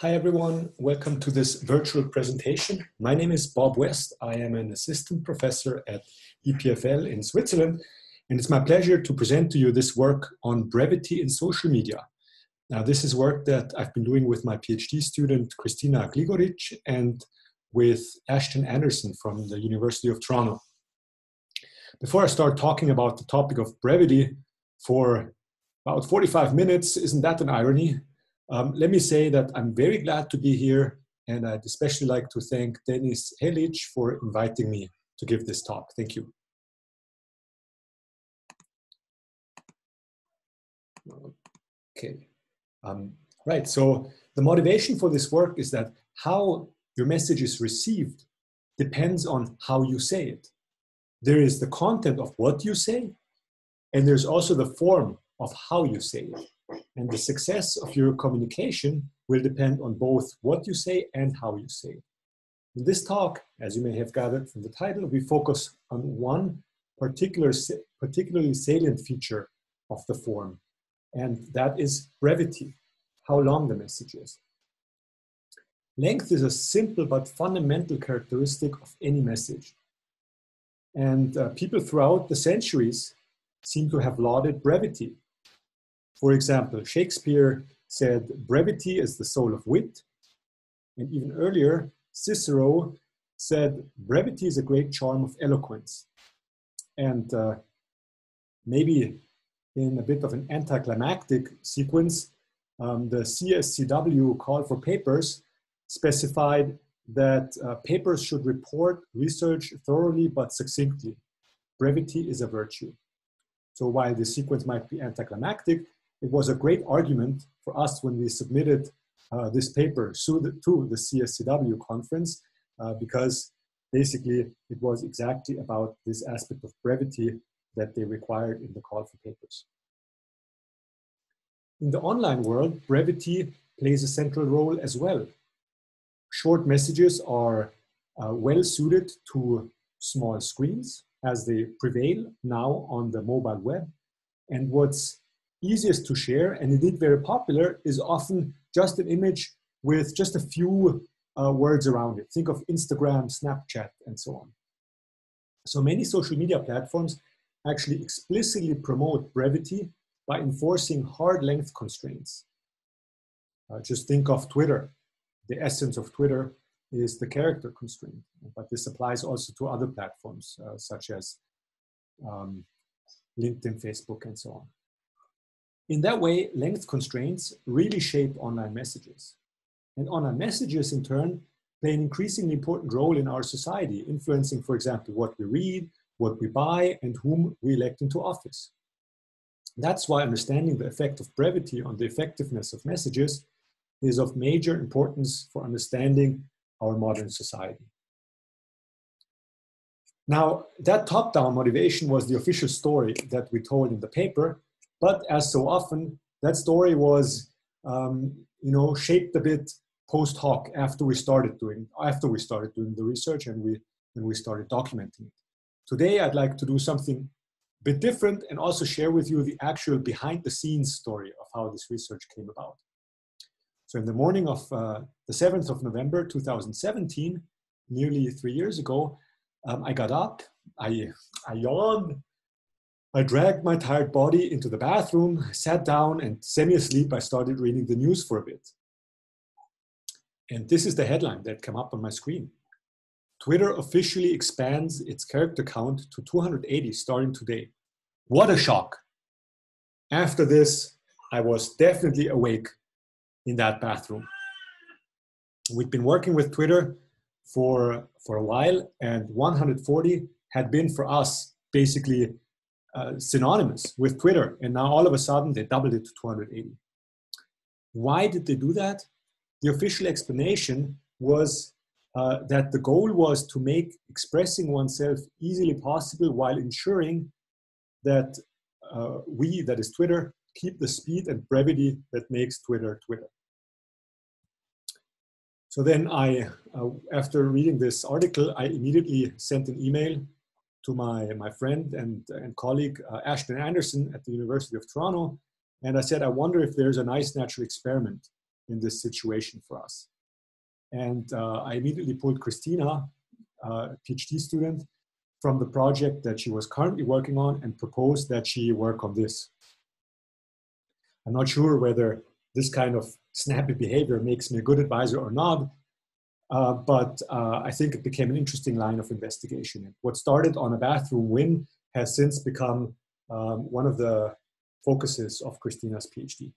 Hi everyone, welcome to this virtual presentation. My name is Bob West. I am an assistant professor at EPFL in Switzerland, and it's my pleasure to present to you this work on brevity in social media. Now, this is work that I've been doing with my PhD student, Kristina Gligorić, and with Ashton Anderson from the University of Toronto. Before I start talking about the topic of brevity for about 45 minutes, isn't that an irony? Let me say that I'm very glad to be here, and I'd especially like to thank Denis Helic for inviting me to give this talk. Thank you. Okay, right, so the motivation for this work is that how your message is received depends on how you say it. There is the content of what you say, and there's also the form of how you say it. And the success of your communication will depend on both what you say and how you say it. In this talk, as you may have gathered from the title, we focus on one particularly salient feature of the form, and that is brevity, how long the message is. Length is a simple but fundamental characteristic of any message. And people throughout the centuries seem to have lauded brevity. For example, Shakespeare said, "Brevity is the soul of wit." And even earlier, Cicero said, "Brevity is a great charm of eloquence." And maybe in a bit of an anticlimactic sequence, the CSCW call for papers specified that papers should report research thoroughly but succinctly. Brevity is a virtue. So while the sequence might be anticlimactic, it was a great argument for us when we submitted this paper to the CSCW conference because basically it was exactly about this aspect of brevity that they required in the call for papers. In the online world, brevity plays a central role as well. Short messages are well suited to small screens as they prevail now on the mobile web. And what's easiest to share, and indeed very popular, is often just an image with just a few words around it. Think of Instagram, Snapchat, and so on. So many social media platforms actually explicitly promote brevity by enforcing hard length constraints. Just think of Twitter. The essence of Twitter is the character constraint, but this applies also to other platforms such as LinkedIn, Facebook, and so on. In that way, length constraints really shape online messages. And online messages, in turn, play an increasingly important role in our society, influencing, for example, what we read, what we buy, and whom we elect into office. That's why understanding the effect of brevity on the effectiveness of messages is of major importance for understanding our modern society. Now, that top-down motivation was the official story that we told in the paper. But as so often, that story was, shaped a bit post hoc after we started doing the research and we started documenting it. Today, I'd like to do something a bit different and also share with you the actual behind-the-scenes story of how this research came about. So in the morning of the 7th of November, 2017, nearly 3 years ago, I got up, I yawned, I dragged my tired body into the bathroom, sat down, and semi-asleep, I started reading the news for a bit. And this is the headline that came up on my screen. Twitter officially expands its character count to 280 starting today. What a shock. After this, I was definitely awake in that bathroom. We'd been working with Twitter for a while, and 140 had been for us basically synonymous with Twitter, and now all of a sudden they doubled it to 280. Why did they do that? The official explanation was that the goal was to make expressing oneself easily possible while ensuring that we, that is Twitter, keep the speed and brevity that makes Twitter Twitter. So then after reading this article, I immediately sent an email to my friend and colleague, Ashton Anderson at the University of Toronto. And I said, I wonder if there's a nice natural experiment in this situation for us. And I immediately pulled Kristina, a PhD student, from the project that she was currently working on and proposed that she work on this. I'm not sure whether this kind of snappy behavior makes me a good advisor or not, but I think it became an interesting line of investigation. What started on a bathroom whim has since become one of the focuses of Kristina's PhD.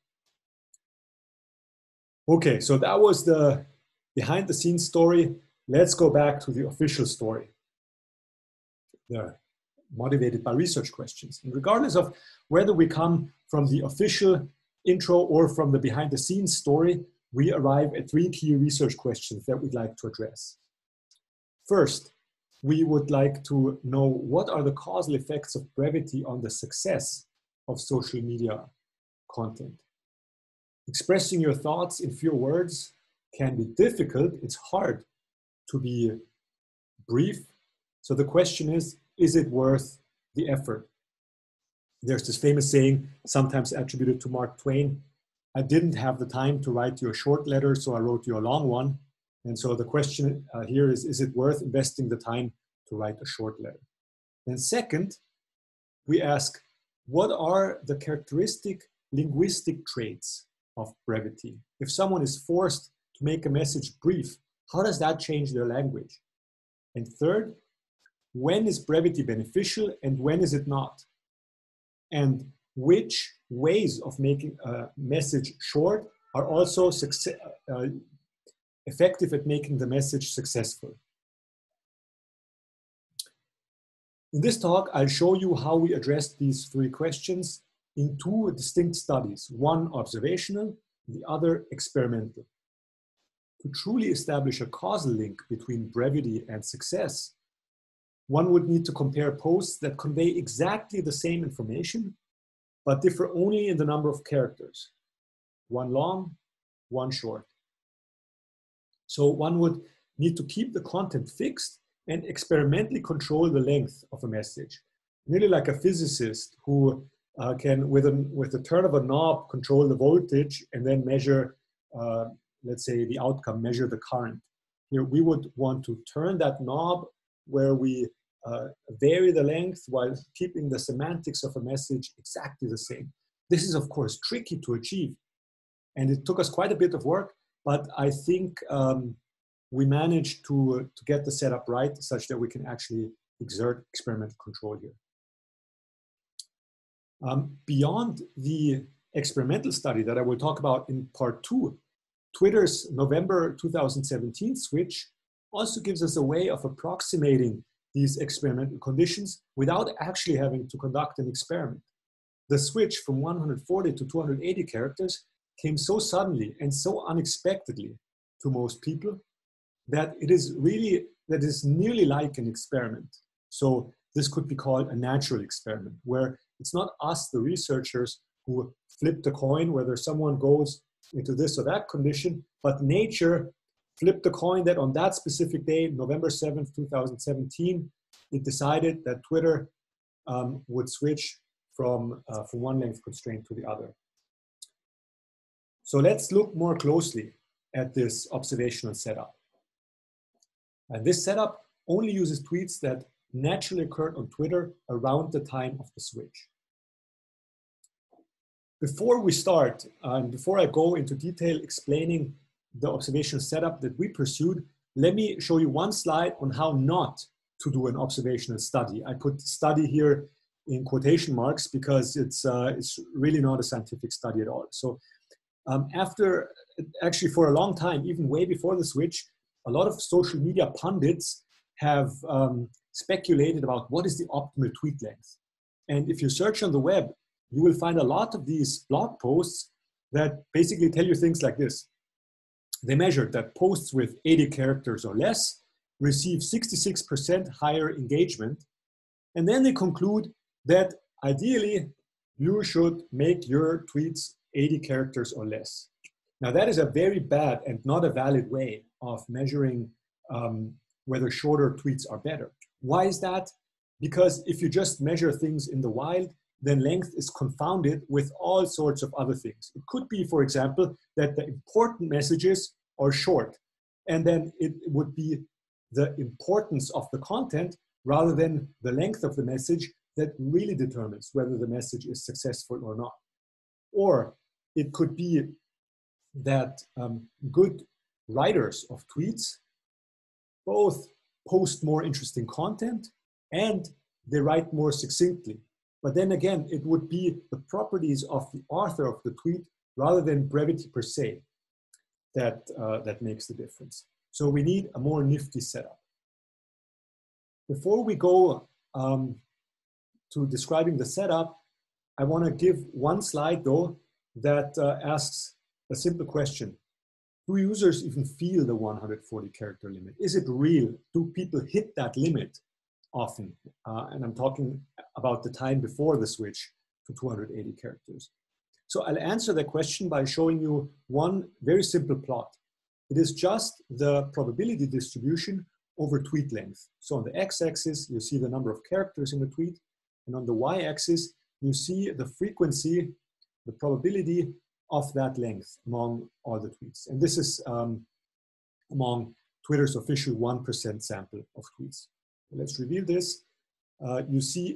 Okay, so that was the behind the scenes story. Let's go back to the official story. They're motivated by research questions. And regardless of whether we come from the official intro or from the behind the scenes story, we arrive at 3 key research questions that we'd like to address. First, we would like to know what are the causal effects of brevity on the success of social media content. Expressing your thoughts in few words can be difficult. It's hard to be brief. So the question is it worth the effort? There's this famous saying, sometimes attributed to Mark Twain, I didn't have the time to write you a short letter, so I wrote you a long one. And so the question here is it worth investing the time to write a short letter? And second, we ask, what are the characteristic linguistic traits of brevity? If someone is forced to make a message brief, how does that change their language? And third, when is brevity beneficial and when is it not? And which ways of making a message short are also effective at making the message successful? In this talk, I'll show you how we addressed these 3 questions in 2 distinct studies, one observational, the other experimental. To truly establish a causal link between brevity and success, one would need to compare posts that convey exactly the same information, but differ only in the number of characters, one long, one short. So one would need to keep the content fixed and experimentally control the length of a message. Nearly like a physicist who can, with the turn of a knob, control the voltage and then measure, let's say, the outcome, measure the current. Here we would want to turn that knob where we vary the length while keeping the semantics of a message exactly the same. This is, of course, tricky to achieve. And it took us quite a bit of work, but I think we managed to get the setup right such that we can actually exert experimental control here. Beyond the experimental study that I will talk about in part 2, Twitter's November 2017 switch also gives us a way of approximating these experimental conditions without actually having to conduct an experiment. The switch from 140 to 280 characters came so suddenly and so unexpectedly to most people that it is nearly like an experiment. So this could be called a natural experiment, where it's not us, the researchers, who flip the coin whether someone goes into this or that condition, but nature flipped the coin that on that specific day, November 7th, 2017, it decided that Twitter would switch from one length constraint to the other. So let's look more closely at this observational setup. And this setup only uses tweets that naturally occurred on Twitter around the time of the switch. Before we start, and before I go into detail explaining the observational setup that we pursued, let me show you one slide on how not to do an observational study. I put study here in quotation marks because it's really not a scientific study at all. So actually for a long time, even way before the switch, a lot of social media pundits have speculated about what is the optimal tweet length. And if you search on the web, you will find a lot of these blog posts that basically tell you things like this. They measured that posts with 80 characters or less receive 66% higher engagement. And then they conclude that ideally you should make your tweets 80 characters or less. Now that is a very bad and not a valid way of measuring whether shorter tweets are better. Why is that? Because if you just measure things in the wild, then length is confounded with all sorts of other things. It could be, for example, that the important messages are short, and then it would be the importance of the content rather than the length of the message that really determines whether the message is successful or not. Or it could be that good writers of tweets both post more interesting content and they write more succinctly. But then again, it would be the properties of the author of the tweet rather than brevity per se that makes the difference. So we need a more nifty setup. Before we go to describing the setup, I want to give one slide though that asks a simple question. Do users even feel the 140 character limit? Is it real? Do people hit that limit often? And I'm talking about the time before the switch to 280 characters. So I'll answer that question by showing you one very simple plot. It is just the probability distribution over tweet length. So on the x-axis, you see the number of characters in the tweet, and on the y-axis, you see the frequency, the probability of that length among all the tweets. And this is among Twitter's official 1% sample of tweets. Let's reveal this. You see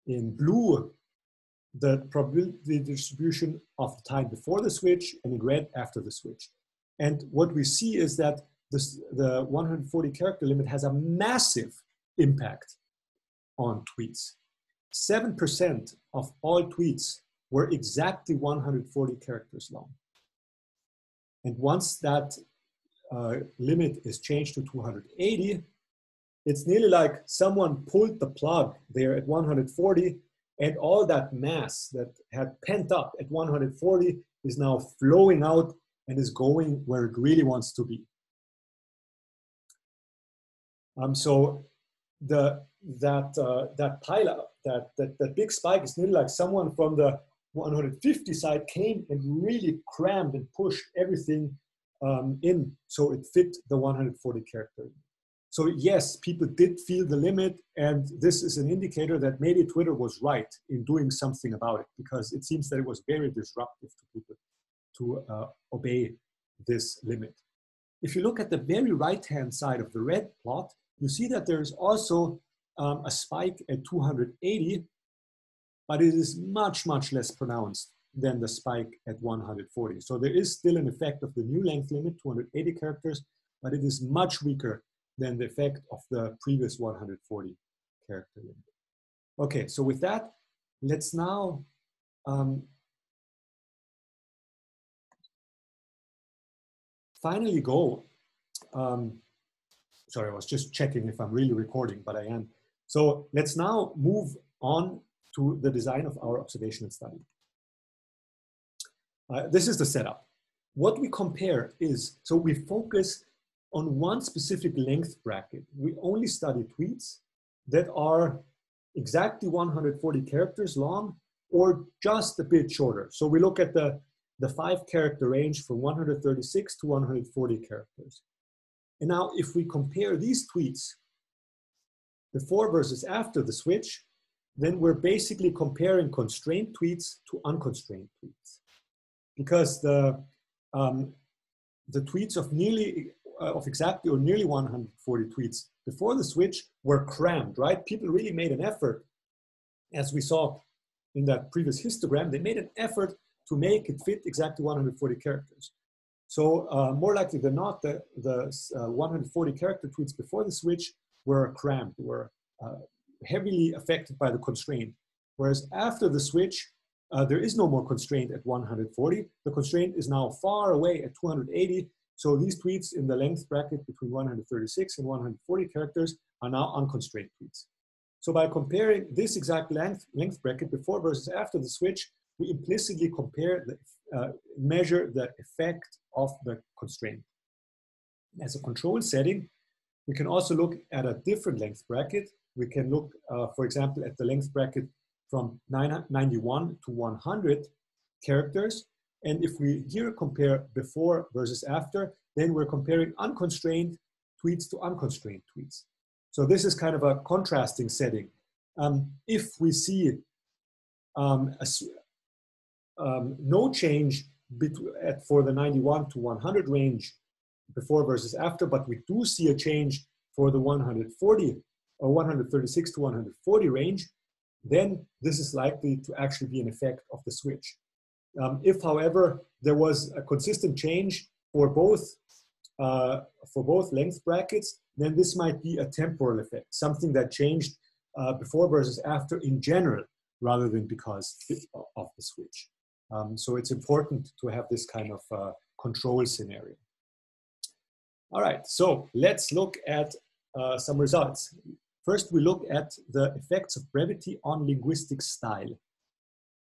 in blue the probability distribution of the time before the switch, and in red after the switch. And what we see is that the 140 character limit has a massive impact on tweets. 7% of all tweets were exactly 140 characters long. And once that limit is changed to 280, it's nearly like someone pulled the plug there at 140, and all that mass that had pent up at 140 is now flowing out and is going where it really wants to be. So that pileup, that big spike is nearly like someone from the 150 side came and really crammed and pushed everything in so it fit the 140 character. So yes, people did feel the limit, and this is an indicator that maybe Twitter was right in doing something about it, because it seems that it was very disruptive to people to obey this limit. If you look at the very right-hand side of the red plot, you see that there is also a spike at 280, but it is much, much less pronounced than the spike at 140. So there is still an effect of the new length limit, 280 characters, but it is much weaker than the effect of the previous 140 character limit. Okay, so with that, let's now finally go. Sorry, I was just checking if I'm really recording, but I am. So let's now move on to the design of our observational study. This is the setup. What we compare is, so we focus on one specific length bracket. We only study tweets that are exactly 140 characters long or just a bit shorter. So we look at the 5-character range from 136 to 140 characters. And now if we compare these tweets before versus after the switch, then we're basically comparing constrained tweets to unconstrained tweets. Because the tweets of exactly or nearly 140 tweets before the switch were crammed, right? People really made an effort, as we saw in that previous histogram, they made an effort to make it fit exactly 140 characters. So more likely than not, the 140 character tweets before the switch were crammed, were heavily affected by the constraint. Whereas after the switch, there is no more constraint at 140. The constraint is now far away at 280. So these tweets in the length bracket between 136 and 140 characters are now unconstrained tweets. So by comparing this exact length bracket before versus after the switch, we implicitly compare measure the effect of the constraint. As a control setting, we can also look at a different length bracket. We can look, for example, at the length bracket from 91 to 100 characters. And if we here compare before versus after, then we're comparing unconstrained tweets to unconstrained tweets. So this is kind of a contrasting setting. If we see no change for the 91 to 100 range before versus after, but we do see a change for the 140 or 136 to 140 range, then this is likely to actually be an effect of the switch. If, however, there was a consistent change for both length brackets, then this might be a temporal effect, something that changed before versus after in general, rather than because of the switch. So it's important to have this kind of control scenario. All right, so let's look at some results. First, we look at the effects of brevity on linguistic style.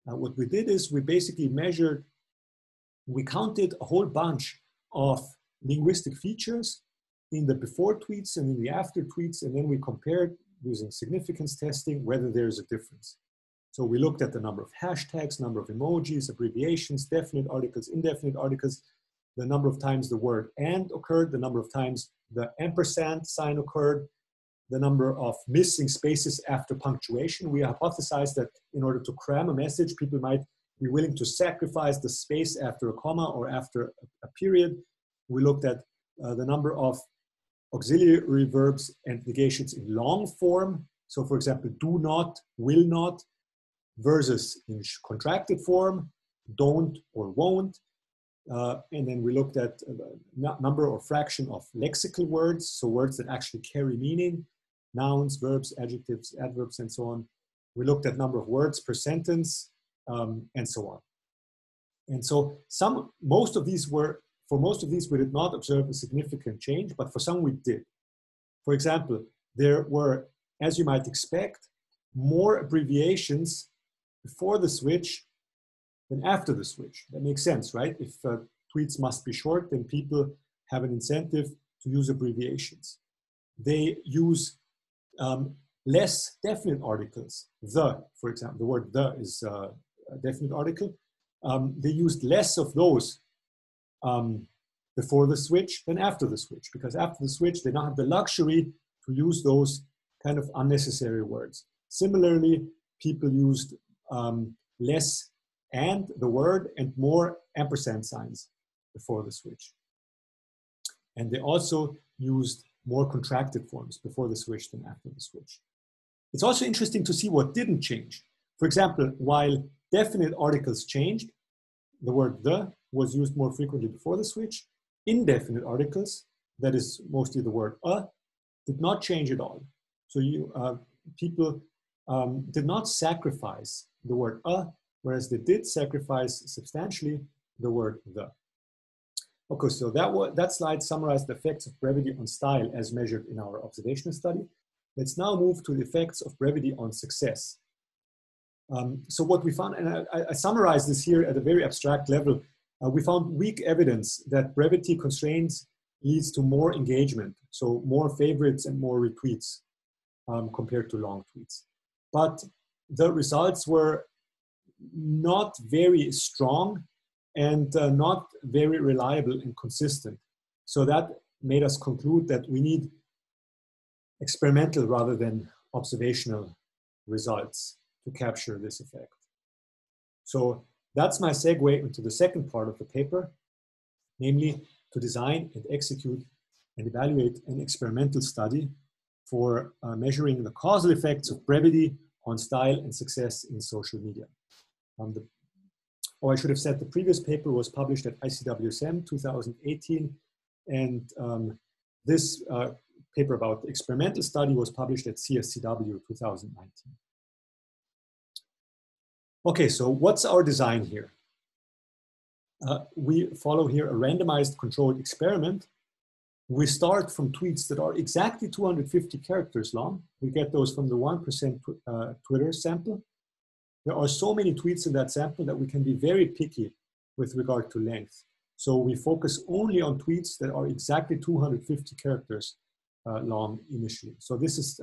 What we did is we basically we counted a whole bunch of linguistic features in the before tweets and in the after tweets, and then we compared using significance testing whether there's a difference. So we looked at the number of hashtags, number of emojis, abbreviations, definite articles, indefinite articles, the number of times the word and occurred, the number of times the ampersand sign occurred, the number of missing spaces after punctuation. We hypothesized that in order to cram a message, people might be willing to sacrifice the space after a comma or after a period. We looked at the number of auxiliary verbs and negations in long form. So for example, do not, will not, versus in contracted form, don't or won't. And then we looked at the number or fraction of lexical words, so words that actually carry meaning, nouns, verbs, adjectives, adverbs, and so on. We looked at number of words per sentence, and so on. And so for most of these, we did not observe a significant change, but for some we did. For example, there were, as you might expect, more abbreviations before the switch than after the switch. That makes sense, right? If tweets must be short, then people have an incentive to use abbreviations. They use less definite articles. The, for example, the word the is a definite article. They used less of those before the switch than after the switch, because after the switch, they don't have the luxury to use those kind of unnecessary words. Similarly, people used less and the word and more ampersand signs before the switch. And they also used more contracted forms before the switch than after the switch. It's also interesting to see what didn't change. For example, while definite articles changed, the word the was used more frequently before the switch. Indefinite articles, that is mostly the word did not change at all. So people did not sacrifice the word whereas they did sacrifice substantially the word the. Okay, so that slide summarized the effects of brevity on style as measured in our observational study. Let's now move to the effects of brevity on success. So what we found, and I summarize this here at a very abstract level, we found weak evidence that brevity constraints leads to more engagement, so more favorites and more retweets compared to long tweets. But the results were not very strong and not very reliable and consistent. So that made us conclude that we need experimental rather than observational results to capture this effect. So that's my segue into the second part of the paper, namely to design and execute and evaluate an experimental study for measuring the causal effects of brevity on style and success in social media. I should have said the previous paper was published at ICWSM 2018, and this paper about the experimental study was published at CSCW 2019. Okay, so what's our design here? We follow here a randomized controlled experiment. We start from tweets that are exactly 250 characters long. We get those from the 1% Twitter sample. There are so many tweets in that sample that we can be very picky with regard to length. So we focus only on tweets that are exactly 250 characters long initially. So this is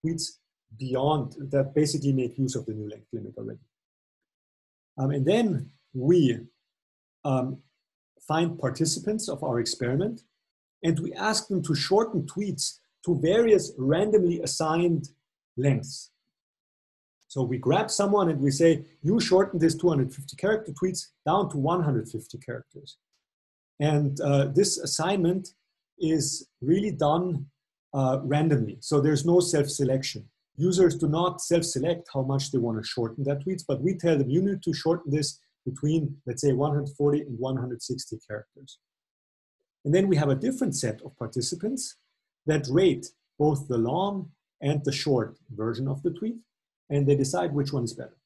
tweets beyond that basically make use of the new length limit already. And then we find participants of our experiment and we ask them to shorten tweets to various randomly assigned lengths. So we grab someone and we say, you shorten this 250 character tweets down to 150 characters. And this assignment is really done randomly. So there's no self-selection. Users do not self-select how much they want to shorten their tweets, but we tell them you need to shorten this between, let's say, 140 and 160 characters. And then we have a different set of participants that rate both the long and the short version of the tweet, and they decide which one is better.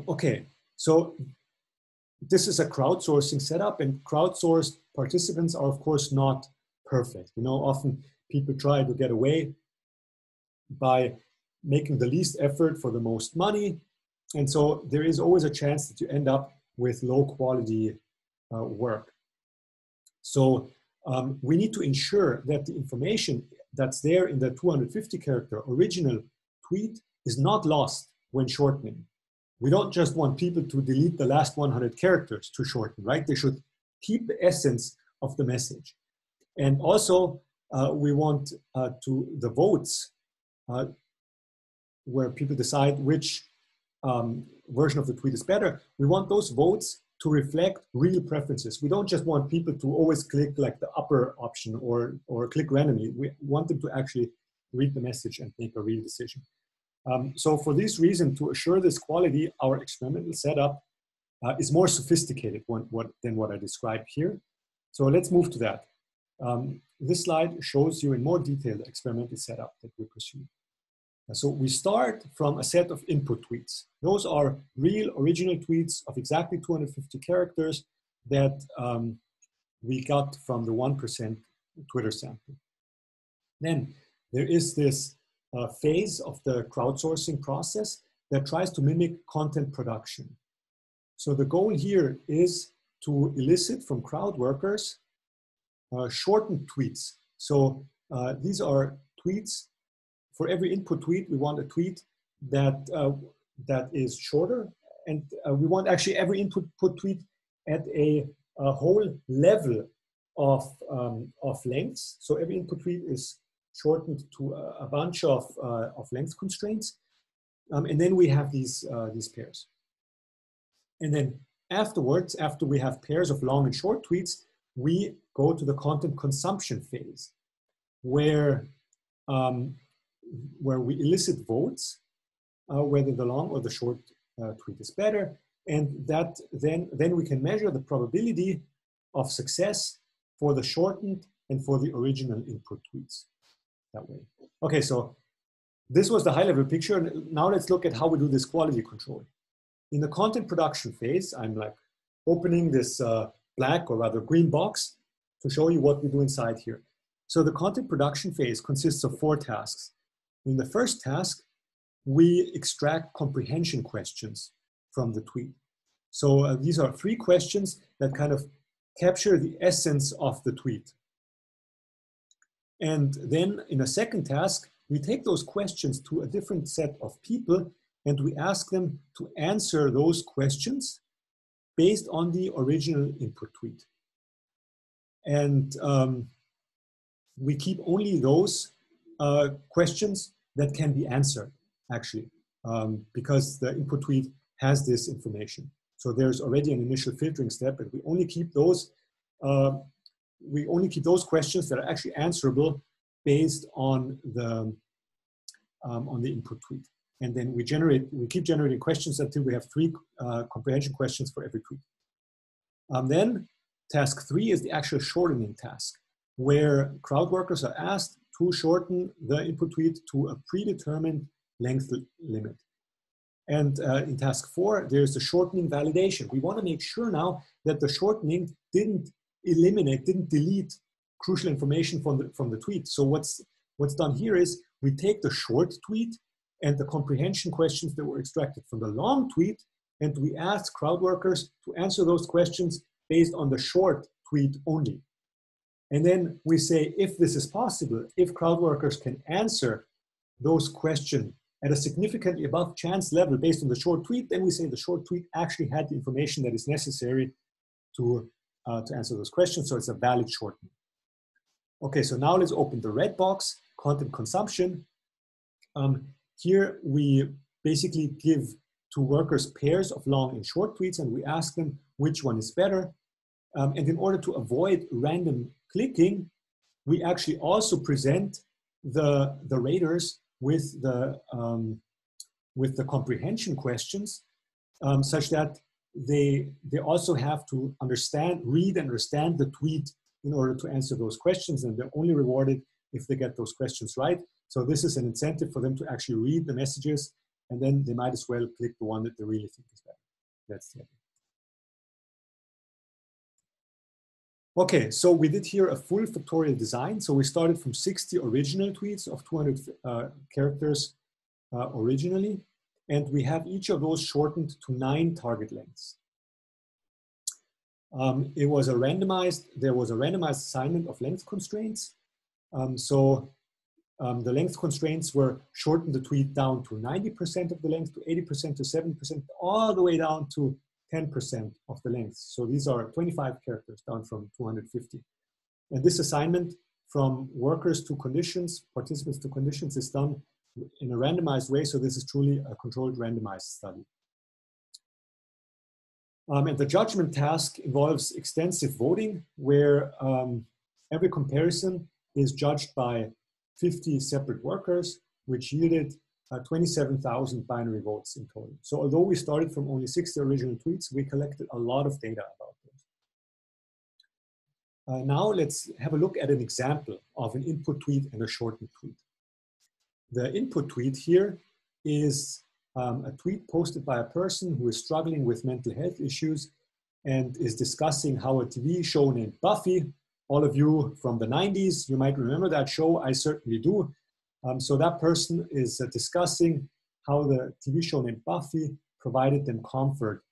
Okay, so this is a crowdsourcing setup, and crowdsourced participants are, of course, not perfect. You know, often people try to get away by making the least effort for the most money. And so there is always a chance that you end up with low quality work. So we need to ensure that the information that's there in the 250 character original tweet is not lost when shortening. We don't just want people to delete the last 100 characters to shorten, right? They should keep the essence of the message. And also, we want the votes where people decide which version of the tweet is better. We want those votes to reflect real preferences. We don't just want people to always click like the upper option or click randomly. We want them to actually read the message and make a real decision. So for this reason, to assure this quality, our experimental setup is more sophisticated than what I described here. So let's move to that. This slide shows you in more detail the experimental setup that we pursue. So we start from a set of input tweets. Those are real original tweets of exactly 250 characters that we got from the 1% Twitter sample. Then there is this phase of the crowdsourcing process that tries to mimic content production. So the goal here is to elicit from crowd workers shortened tweets. So these are tweets. For every input tweet, we want a tweet that is shorter, and we want actually every input tweet at a whole level of lengths. So every input tweet is shortened to a bunch of length constraints, and then we have these pairs. And then afterwards, after we have pairs of long and short tweets, we go to the content consumption phase, where we elicit votes, whether the long or the short tweet is better, and that then we can measure the probability of success for the shortened and for the original input tweets that way. Okay, so this was the high-level picture. Now let's look at how we do this quality control. In the content production phase, I'm like opening this black or rather green box to show you what we do inside here. So the content production phase consists of 4 tasks. In the first task, we extract comprehension questions from the tweet. So these are 3 questions that kind of capture the essence of the tweet. And then in a second task, we take those questions to a different set of people and we ask them to answer those questions based on the original input tweet. And we keep only those questions that can be answered, actually, because the input tweet has this information. So there's already an initial filtering step, and we only keep those questions that are actually answerable based on the input tweet. And then we keep generating questions until we have 3 comprehension questions for every tweet. Then task 3 is the actual shortening task, where crowd workers are asked to shorten the input tweet to a predetermined length limit. And in task 4, there's the shortening validation. We want to make sure now that the shortening didn't delete crucial information from the tweet. So what's done here is we take the short tweet and the comprehension questions that were extracted from the long tweet, and we ask crowd workers to answer those questions based on the short tweet only. And then we say, if this is possible, if crowd workers can answer those questions at a significantly above chance level based on the short tweet, then we say the short tweet actually had the information that is necessary to answer those questions, so it's a valid shortening. Okay, so now let's open the red box, content consumption. Here we basically give to workers pairs of long and short tweets, and we ask them which one is better. And in order to avoid random clicking, we actually also present the raters with the comprehension questions, such that they also have to read and understand the tweet in order to answer those questions, and they're only rewarded if they get those questions right. So this is an incentive for them to actually read the messages, and then they might as well click the one that they really think is better. That's the idea. Okay, so we did here a full factorial design. So we started from 60 original tweets of 200 characters originally, and we have each of those shortened to 9 target lengths. There was a randomized assignment of length constraints. The length constraints were shorten the tweet down to 90% of the length, to 80%, to 7%, all the way down to 10% of the length. So these are 25 characters down from 250. And this assignment from workers to conditions, participants to conditions, is done in a randomized way. So this is truly a controlled randomized study. And the judgment task involves extensive voting, where every comparison is judged by 50 separate workers, which yielded 27,000 binary votes in total. So although we started from only 60 original tweets, we collected a lot of data about those. Now let's have a look at an example of an input tweet and a shortened tweet. The input tweet here is a tweet posted by a person who is struggling with mental health issues and is discussing how a TV show named Buffy, all of you from the 90s, you might remember that show, I certainly do. So that person is discussing how the TV show named Buffy provided them comfort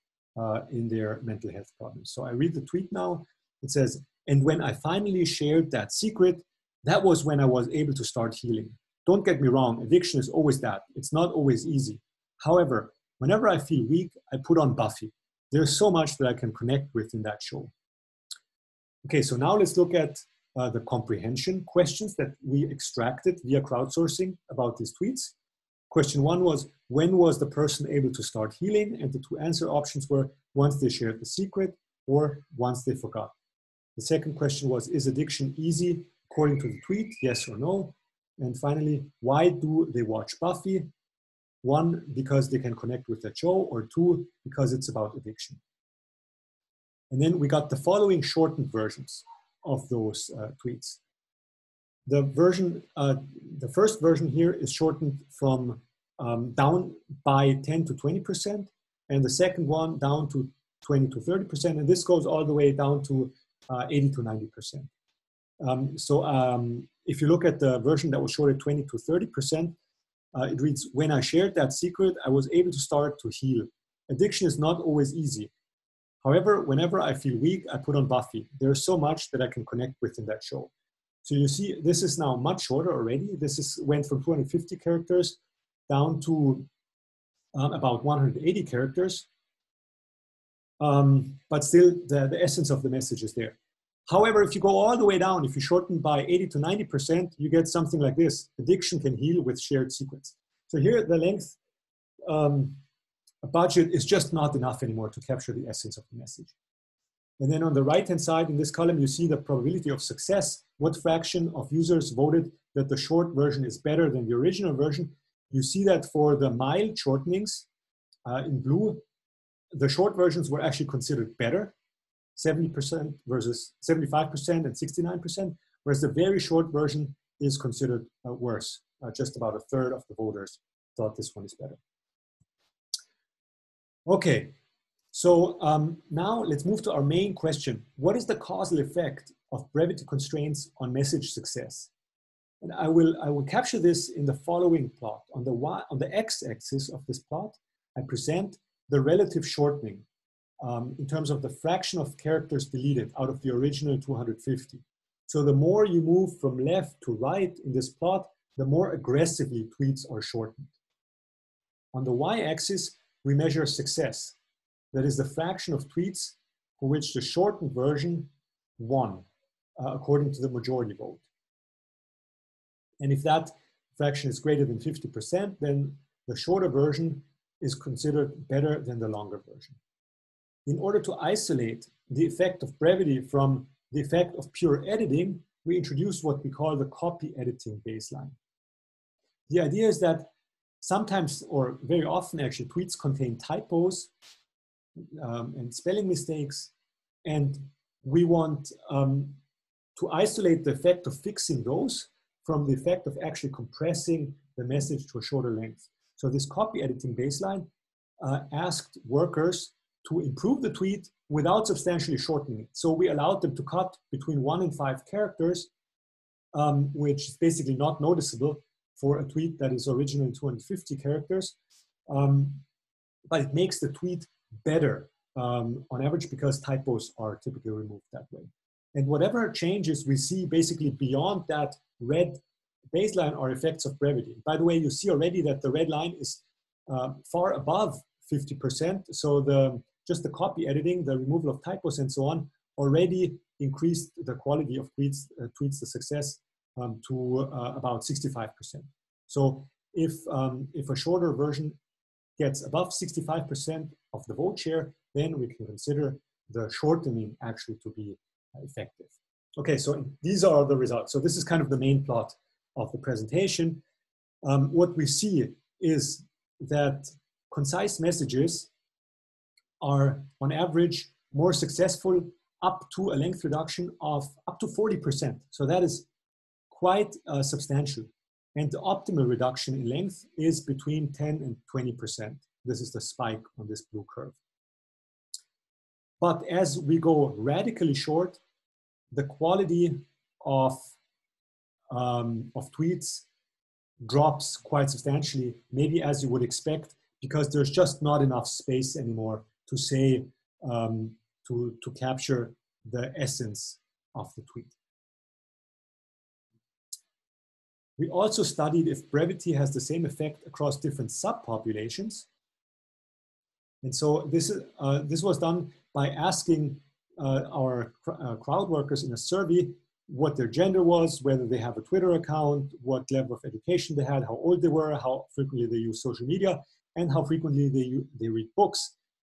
in their mental health problems. So I read the tweet now. It says, "And when I finally shared that secret, that was when I was able to start healing. Don't get me wrong, addiction is always that. It's not always easy. However, whenever I feel weak, I put on Buffy. There's so much that I can connect with in that show." Okay, so now let's look at the comprehension questions that we extracted via crowdsourcing about these tweets. Question 1 was, when was the person able to start healing? And the 2 answer options were, once they shared the secret or once they forgot. The second question was, is addiction easy according to the tweet? Yes or no? And finally, why do they watch Buffy? 1, because they can connect with the show, or 2, because it's about addiction. And then we got the following shortened versions of those tweets. The first version here is shortened from down by 10 to 20%, and the second one down to 20 to 30%, and this goes all the way down to 80 to 90%. If you look at the version that was shorted 20 to 30%, it reads, when I shared that secret, I was able to start to heal. Addiction is not always easy. However, whenever I feel weak, I put on Buffy. There's so much that I can connect with in that show. So you see, this is now much shorter already. This went from 250 characters down to about 180 characters. But still, the essence of the message is there. However, if you go all the way down, if you shorten by 80 to 90%, you get something like this. Addiction can heal with shared secrets. So here, the length budget is just not enough anymore to capture the essence of the message. And then on the right-hand side in this column, you see the probability of success. What fraction of users voted that the short version is better than the original version? You see that for the mild shortenings in blue, the short versions were actually considered better, 70% versus 75% and 69%, whereas the very short version is considered worse. Just about a third of the voters thought this one is better. Okay, so now let's move to our main question. What is the causal effect of brevity constraints on message success? And I will capture this in the following plot. On the x-axis of this plot, I present the relative shortening in terms of the fraction of characters deleted out of the original 250. So the more you move from left to right in this plot, the more aggressively tweets are shortened. On the y-axis, we measure success. That is the fraction of tweets for which the shortened version won, according to the majority vote. And if that fraction is greater than 50%, then the shorter version is considered better than the longer version. In order to isolate the effect of brevity from the effect of pure editing, we introduced what we call the copy editing baseline. The idea is that sometimes, or very often actually, tweets contain typos and spelling mistakes, and we want to isolate the effect of fixing those from the effect of actually compressing the message to a shorter length. So this copy editing baseline asked workers to improve the tweet without substantially shortening it. So we allowed them to cut between 1 and 5 characters, which is basically not noticeable for a tweet that is originally 250 characters. But it makes the tweet better on average because typos are typically removed that way. And whatever changes we see basically beyond that red baseline are effects of brevity. By the way, you see already that the red line is far above 50%. So just the copy editing, the removal of typos and so on, already increased the quality of tweets, the success to about 65%. So if a shorter version gets above 65% of the vote share, then we can consider the shortening actually to be effective. Okay, so these are the results. So this is kind of the main plot of the presentation. What we see is that concise messages are on average more successful up to a length reduction of up to 40%. So that is quite substantial. And the optimal reduction in length is between 10 and 20%. This is the spike on this blue curve. But as we go radically short, the quality of tweets drops quite substantially, maybe as you would expect, because there's just not enough space anymore to say, to capture the essence of the tweet. We also studied if brevity has the same effect across different subpopulations. And so this was done by asking our crowd workers in a survey what their gender was, whether they have a Twitter account, what level of education they had, how old they were, how frequently they use social media, and how frequently they read books.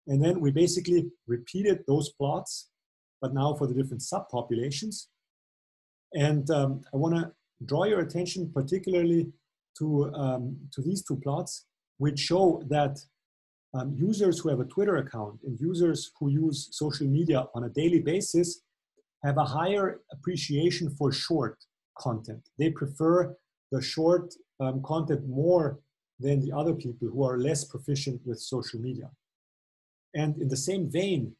And then we basically repeated those plots, but now for the different subpopulations. And I want to draw your attention particularly to these two plots, which show that users who have a Twitter account and users who use social media on a daily basis have a higher appreciation for short content. They prefer the short content more than the other people who are less proficient with social media. And in the same vein,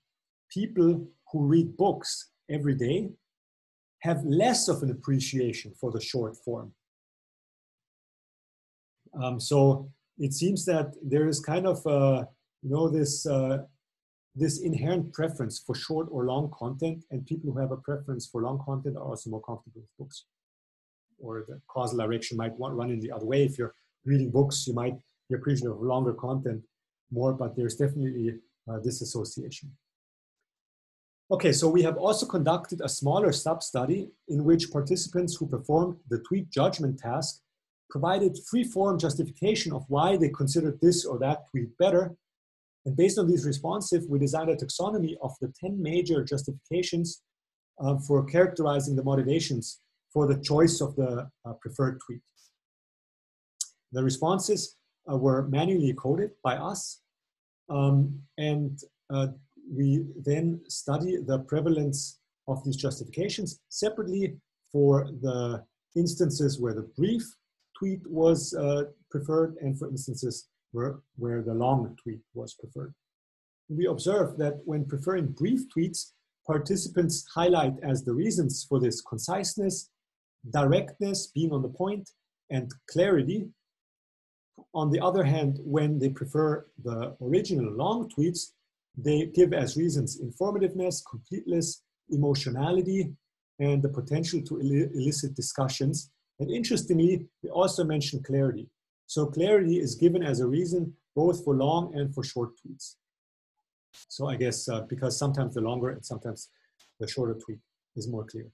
people who read books every day have less of an appreciation for the short form. So it seems that there is kind of this inherent preference for short or long content, and people who have a preference for long content are also more comfortable with books. Or the causal direction might run in the other way. If you're reading books, you might be appreciative of longer content more, but there's definitely this association. Okay, so we have also conducted a smaller sub-study in which participants who performed the tweet judgment task provided free-form justification of why they considered this or that tweet better. And based on these responses, we designed a taxonomy of the 10 major justifications for characterizing the motivations for the choice of the preferred tweet. The responses were manually coded by us, and we then study the prevalence of these justifications separately for the instances where the brief tweet was preferred and for instances where the long tweet was preferred. We observed that when preferring brief tweets, participants highlight as the reasons for this conciseness, directness, being on the point, and clarity. On the other hand, when they prefer the original long tweets, they give as reasons informativeness, completeness, emotionality, and the potential to elicit discussions. And interestingly, they also mention clarity. So clarity is given as a reason both for long and for short tweets. So I guess because sometimes the longer and sometimes the shorter tweet is more clear.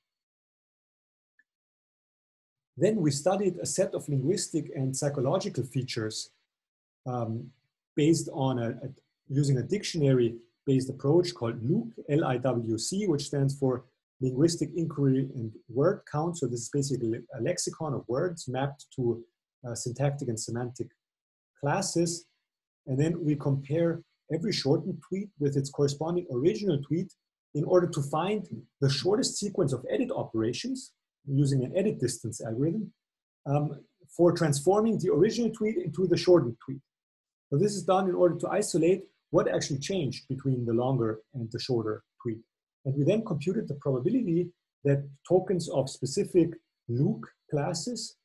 Then we studied a set of linguistic and psychological features based on using a dictionary-based approach called LIWC, L-I-W-C, which stands for Linguistic Inquiry and Word Count. So this is basically a lexicon of words mapped to syntactic and semantic classes. And then we compare every shortened tweet with its corresponding original tweet in order to find the shortest sequence of edit operations using an edit distance algorithm for transforming the original tweet into the shortened tweet. So this is done in order to isolate what actually changed between the longer and the shorter tweet. And we then computed the probability that tokens of specific LIWC classes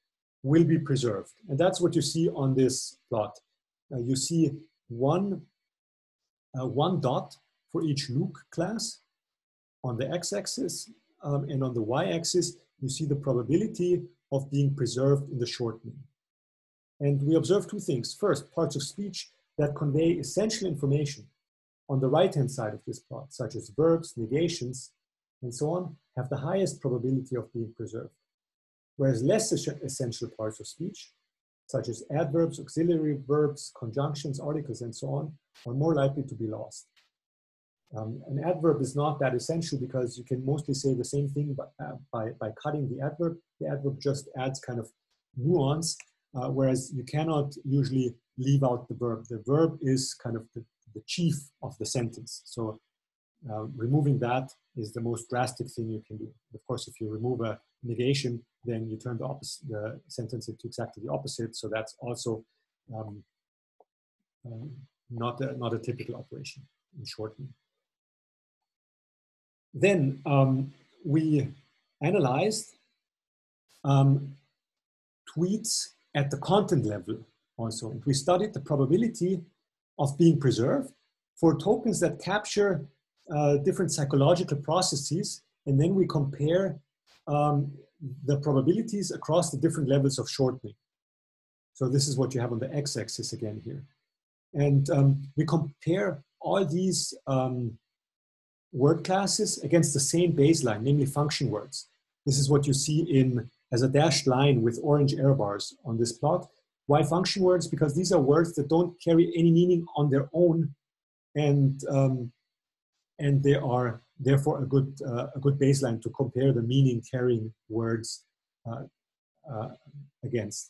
will be preserved. And that's what you see on this plot. You see one dot for each LIWC class on the x-axis, and on the y-axis, you see the probability of being preserved in the shortening. And we observe two things. First, parts of speech that convey essential information on the right-hand side of this plot, such as verbs, negations, and so on, have the highest probability of being preserved. Whereas less essential parts of speech, such as adverbs, auxiliary verbs, conjunctions, articles, and so on, are more likely to be lost. An adverb is not that essential because you can mostly say the same thing by cutting the adverb. The adverb just adds kind of nuance, whereas you cannot usually leave out the verb. The verb is kind of the chief of the sentence. So removing that is the most drastic thing you can do. Of course, if you remove a negation, then you turn the sentence into exactly the opposite. So that's also not a typical operation in shortening. Then we analyzed tweets at the content level also. And we studied the probability of being preserved for tokens that capture different psychological processes. And then we compare the probabilities across the different levels of shortening. So this is what you have on the x-axis again here. And we compare all these word classes against the same baseline, namely function words. This is what you see as a dashed line with orange error bars on this plot. Why function words? Because these are words that don't carry any meaning on their own, and they are therefore a good baseline to compare the meaning carrying words against.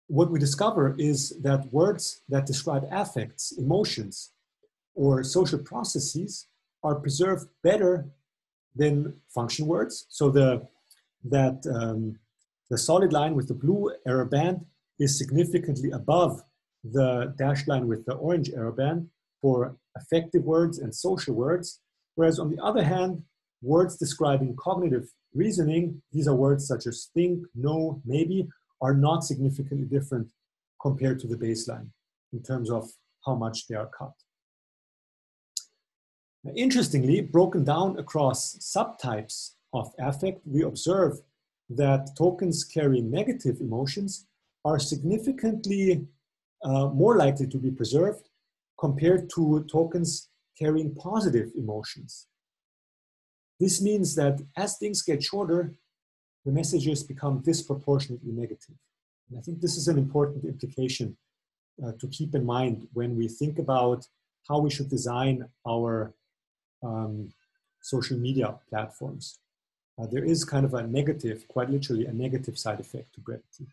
What we discover is that words that describe affects, emotions, or social processes are preserved better than function words. So the solid line with the blue error band is significantly above the dashed line with the orange arrow band for affective words and social words. Whereas on the other hand, words describing cognitive reasoning, these are words such as think, know, maybe, are not significantly different compared to the baseline in terms of how much they are cut. Now, interestingly, broken down across subtypes of affect, we observe that tokens carrying negative emotions are significantly more likely to be preserved compared to tokens carrying positive emotions. This means that as things get shorter, the messages become disproportionately negative. And I think this is an important implication to keep in mind when we think about how we should design our social media platforms. There is kind of a negative, quite literally a negative side effect to brevity.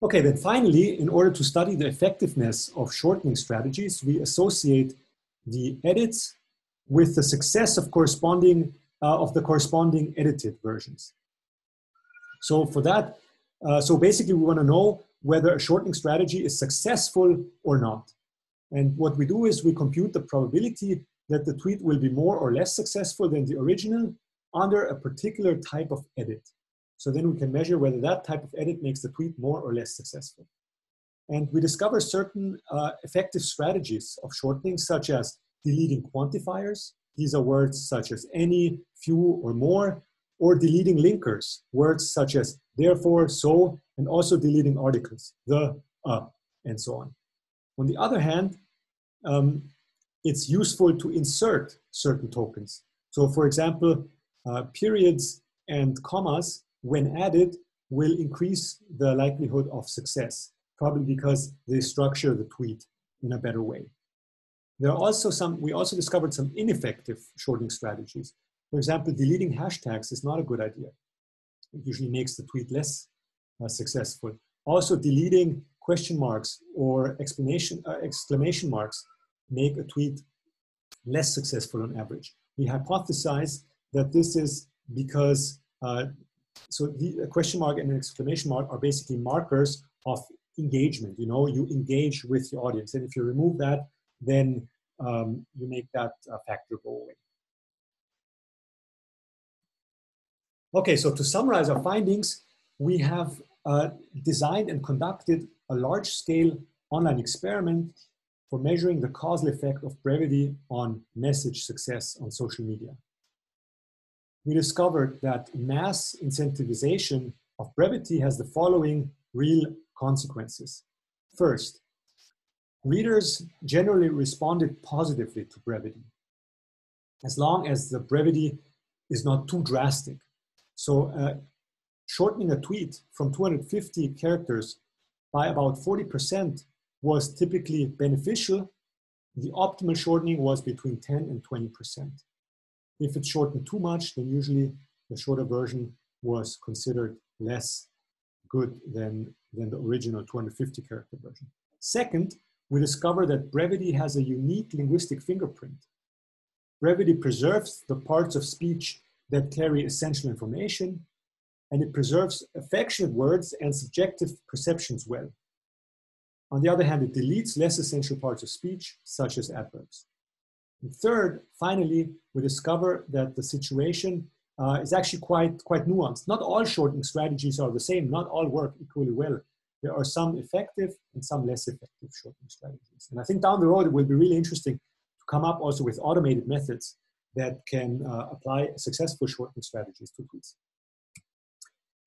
Okay, then finally, in order to study the effectiveness of shortening strategies, we associate the edits with the success of the corresponding edited versions. So for that, so basically we want to know whether a shortening strategy is successful or not. And what we do is we compute the probability that the tweet will be more or less successful than the original under a particular type of edit. So then we can measure whether that type of edit makes the tweet more or less successful. And we discover certain effective strategies of shortening, such as deleting quantifiers. These are words such as any, few, or more, or deleting linkers, words such as therefore, so, and also deleting articles, the, and so on. On the other hand, it's useful to insert certain tokens. So for example, periods and commas when added, will increase the likelihood of success, probably because they structure the tweet in a better way. There are also we also discovered some ineffective shortening strategies. For example, deleting hashtags is not a good idea. It usually makes the tweet less successful. Also, deleting question marks or exclamation marks make a tweet less successful on average. We hypothesize that this is because, so the question mark and an exclamation mark are basically markers of engagement. You know, you engage with your audience. And if you remove that, then you make that factor go away. Okay, so to summarize our findings, we have designed and conducted a large-scale online experiment for measuring the causal effect of brevity on message success on social media. We discovered that mass incentivization of brevity has the following real consequences. First, readers generally responded positively to brevity, as long as the brevity is not too drastic. So shortening a tweet from 250 characters by about 40% was typically beneficial. The optimal shortening was between 10 and 20%. If it's shortened too much, then usually the shorter version was considered less good than the original 250 character version. Second, we discovered that brevity has a unique linguistic fingerprint. Brevity preserves the parts of speech that carry essential information, and it preserves affectionate words and subjective perceptions well. On the other hand, it deletes less essential parts of speech, such as adverbs. And third, finally, we discover that the situation is actually quite nuanced. Not all shortening strategies are the same. Not all work equally well. There are some effective and some less effective shortening strategies. And I think down the road, it will be really interesting to come up also with automated methods that can apply successful shortening strategies to tweets.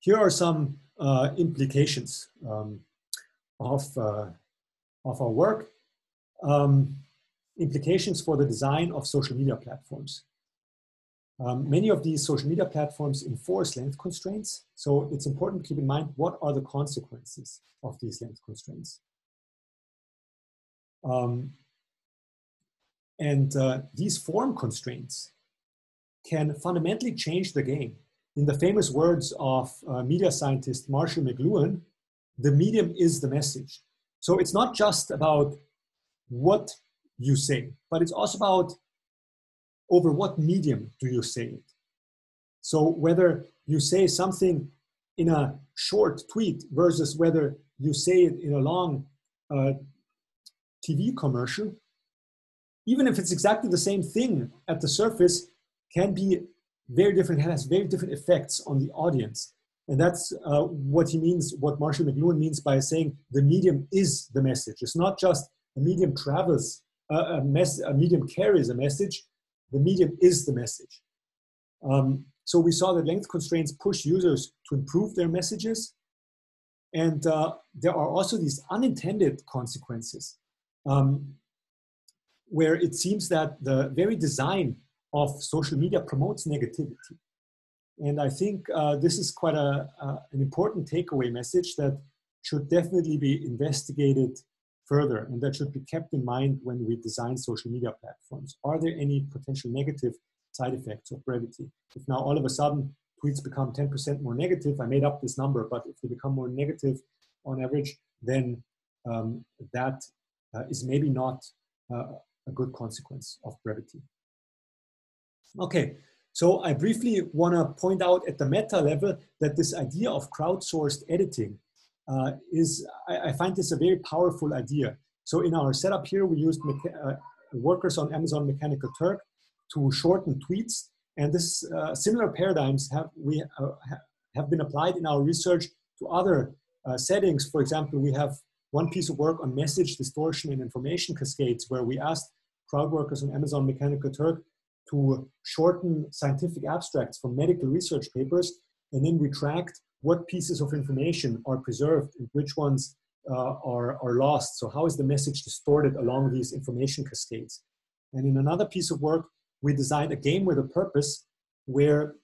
Here are some implications of our work. Implications for the design of social media platforms. Many of these social media platforms enforce length constraints, so it's important to keep in mind what are the consequences of these length constraints. These form constraints can fundamentally change the game. In the famous words of media scientist Marshall McLuhan, the medium is the message. So it's not just about what you say, but it's also about over what medium do you say it. So whether you say something in a short tweet versus whether you say it in a long TV commercial, even if it's exactly the same thing at the surface, can be very different, has very different effects on the audience. And that's what he means, what Marshall McLuhan means by saying the medium is the message. It's not just a medium travels, a medium carries a message, the medium is the message. So we saw that length constraints push users to improve their messages. And there are also these unintended consequences where it seems that the very design of social media promotes negativity. And I think this is quite an important takeaway message that should definitely be investigated further, and that should be kept in mind when we design social media platforms. Are there any potential negative side effects of brevity? If now all of a sudden tweets become 10% more negative, I made up this number, but if they become more negative on average, then that is maybe not a good consequence of brevity. Okay, so I briefly want to point out at the meta level that this idea of crowdsourced editing I find this a very powerful idea. So in our setup here, we used workers on Amazon Mechanical Turk to shorten tweets. And this similar paradigms have been applied in our research to other settings. For example, we have one piece of work on message distortion and information cascades, where we asked crowd workers on Amazon Mechanical Turk to shorten scientific abstracts from medical research papers. And then we tracked what pieces of information are preserved and which ones are lost. So how is the message distorted along these information cascades? And in another piece of work, we designed a game with a purpose where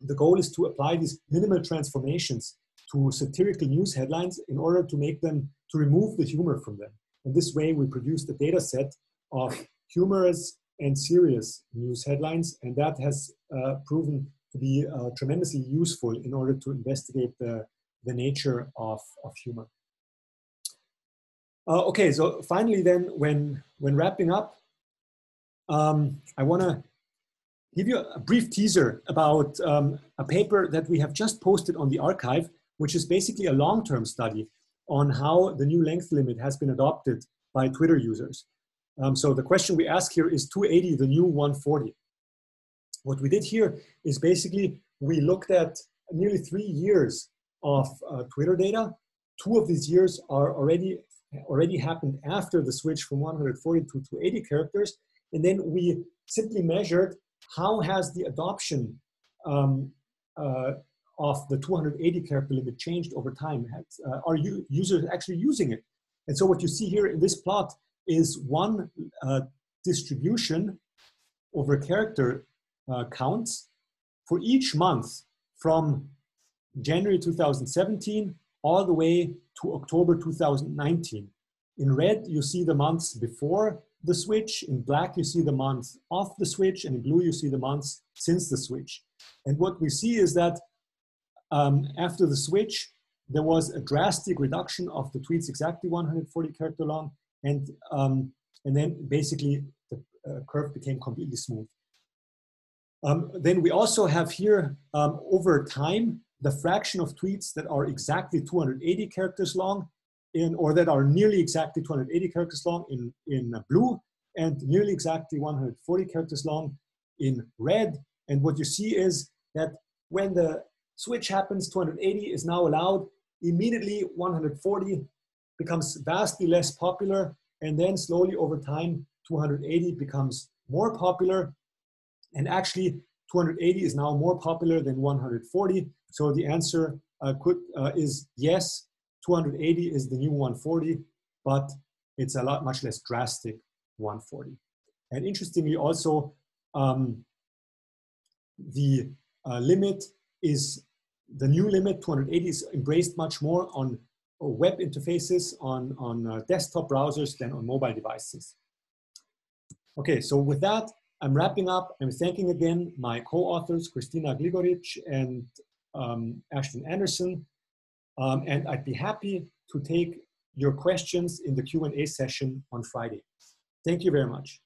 the goal is to apply these minimal transformations to satirical news headlines in order to make them, to remove the humor from them. And this way we produced a data set of humorous and serious news headlines, and that has proven to be tremendously useful in order to investigate the nature of humor. Okay, so finally then, when wrapping up, I want to give you a brief teaser about a paper that we have just posted on the archive, which is basically a long-term study on how the new length limit has been adopted by Twitter users. So the question we ask here is 280 the new 140? What we did here is basically we looked at nearly 3 years of Twitter data. 2 of these years are already happened after the switch from 140 to 280 characters. And then we simply measured how has the adoption of the 280 character limit changed over time. Are users actually using it? And so what you see here in this plot is one distribution over character counts for each month from January 2017 all the way to October 2019. In red, you see the months before the switch. In black, you see the months of the switch. And in blue, you see the months since the switch. And what we see is that after the switch, there was a drastic reduction of the tweets exactly 140 character long. And then basically the curve became completely smooth. Then we also have here over time, the fraction of tweets that are exactly 280 characters long or that are nearly exactly 280 characters long in blue and nearly exactly 140 characters long in red. And what you see is that when the switch happens, 280 is now allowed. Immediately 140 becomes vastly less popular, and then slowly over time 280 becomes more popular. And actually 280 is now more popular than 140. So the answer is yes, 280 is the new 140, but it's a much less drastic 140. And interestingly also, the limit is, the new limit 280 is embraced much more on web interfaces, on desktop browsers than on mobile devices. Okay, so with that, I'm wrapping up. I'm thanking again my co-authors, Kristina Gligorić and Ashton Anderson. And I'd be happy to take your questions in the Q&A session on Friday. Thank you very much.